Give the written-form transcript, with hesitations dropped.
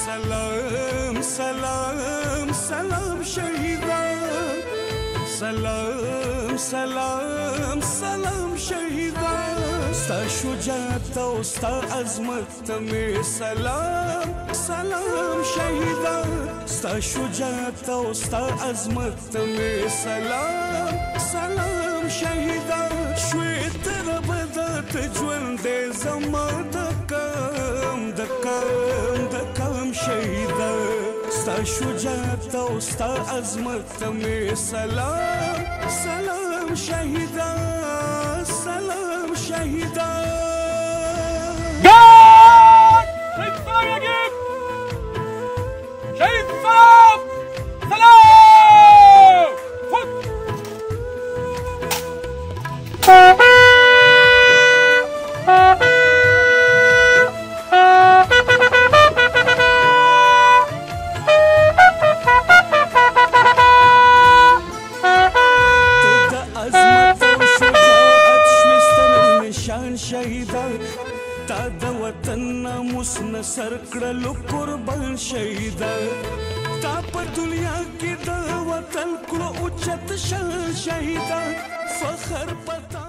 سلام سلام سلام شهیدا سلام سلام سلام شهیدا ستا شجاعت او ستا عظمت ته مې سلام سلام شهیدا ستا شجاعت او ستا عظمت ته مې سلام سلام شهیدا شوې تر بدت ژوند زما د کام شهیدا ستا شجاعت او ستا عظمت ته مې سلام سلام شهیدا سلام شهیدا شهیدا تا د وطن ناموس نه سر کړلو قربان شهیدا تا په دنیا کې د وطن کړو اوچت شهیدا فخر پتا